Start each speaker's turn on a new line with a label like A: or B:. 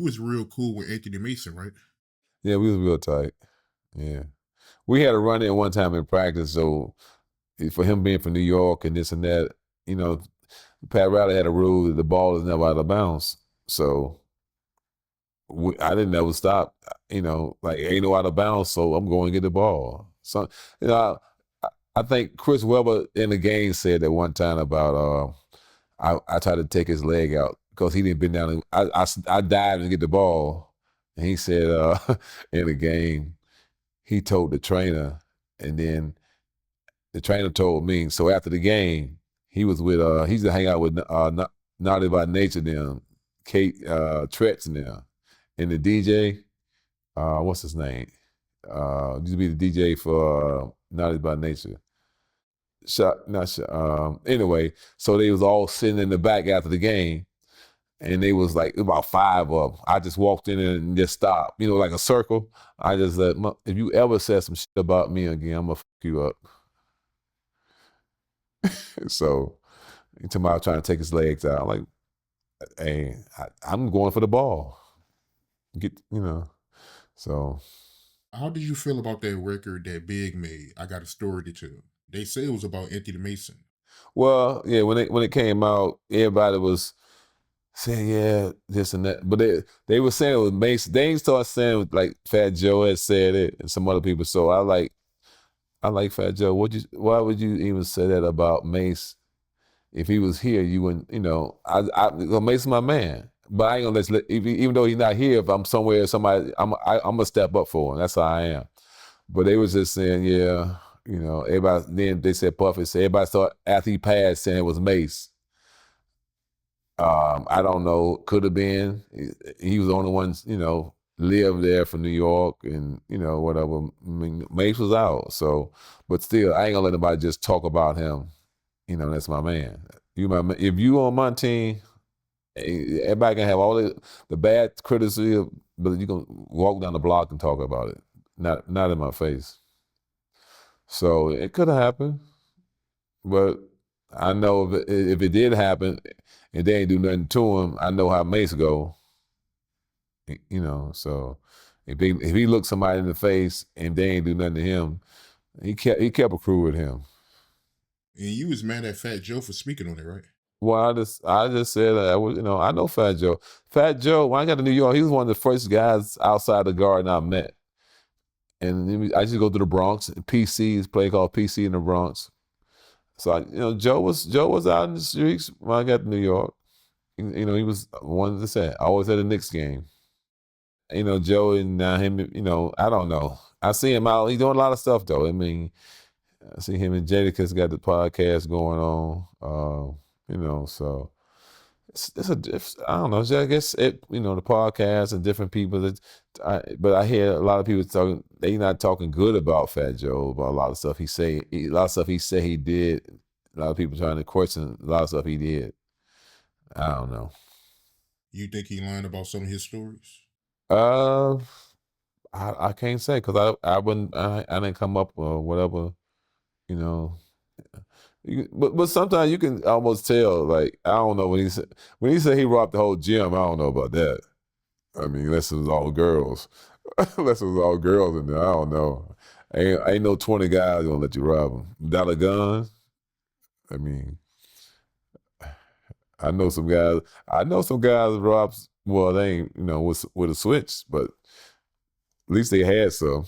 A: was real cool with Anthony Mason, right?
B: Yeah, we was real tight. Yeah. We had a run in one time in practice, so for him being from New York and this and that, you know, Pat Riley had a rule that the ball is never out of bounds. So I didn't ever stop, like ain't no out of bounds, so I'm going to get the ball. So, you know, I think Chris Webber in the game said that one time about I tried to take his leg out because he didn't bend down. I dived and get the ball, and he said in the game he told the trainer, and then the trainer told me. So after the game, he was with he used to hang out with Naughty by Nature them, Kate Tretz now, and the DJ, what's his name? Used to be the DJ for Naughty by Nature. Anyway, so they was all sitting in the back after the game, and they was like about five of them. I just walked in and just stopped, like a circle. I just said, if you ever said some shit about me again, I'm gonna fuck you up. So he told me I was trying to take his legs out. I'm like, hey, I'm going for the ball. So.
A: How did you feel about that record that Big made? I got a story to tell. They say it was about Anthony Mason.
B: Well, yeah, when it came out, everybody was saying, yeah, this and that. But they were saying it was Mason. They ain't start saying like Fat Joe had said it and some other people. So I like Fat Joe. Why would you even say that about Mace? If he was here, you wouldn't, Mason's my man. But I ain't gonna even though he's not here, if I'm somewhere, I'm gonna step up for him. That's how I am. But they was just saying, yeah, everybody. Then they said Puffy said everybody started after he passed saying it was Mace. I don't know. Could have been. He was the only one, lived there from New York and whatever. I mean, Mace was out. So, but still, I ain't gonna let anybody just talk about him. That's my man. If you on my team, everybody can have all the bad criticism, but you can walk down the block and talk about it. Not in my face. So it could have happened, but I know if it did happen and they ain't do nothing to him, I know how Mace go. So if he looked somebody in the face and they ain't do nothing to him, he kept a crew with him.
A: And you was mad at Fat Joe for speaking on it, right?
B: Well, I just said I know Fat Joe. Fat Joe, when I got to New York, he was one of the first guys outside the garden I met. And I used to go to the Bronx, PC's play called PC in the Bronx. So Joe was out in the streets when I got to New York. He was one to say, I always had a Knicks game. Joe and him, I don't know. I see him out. He's doing a lot of stuff though. I mean, I see him and Jadakiss got the podcast going on. So I don't know. I guess the podcast and different people. But I hear a lot of people talking. They not talking good about Fat Joe about a lot of stuff he say. A lot of stuff he said he did. A lot of people trying to question a lot of stuff he did. I don't know.
A: You think he lied about some of his stories?
B: I can't say because I didn't come up or whatever. But sometimes you can almost tell. Like I don't know when he said he robbed the whole gym. I don't know about that. I mean, unless it was all girls, unless it was all girls in there. I don't know. Ain't no 20 guys gonna let you rob them without a gun. I mean, I know some guys. Robs. Well, they ain't with a switch, but at least they had some.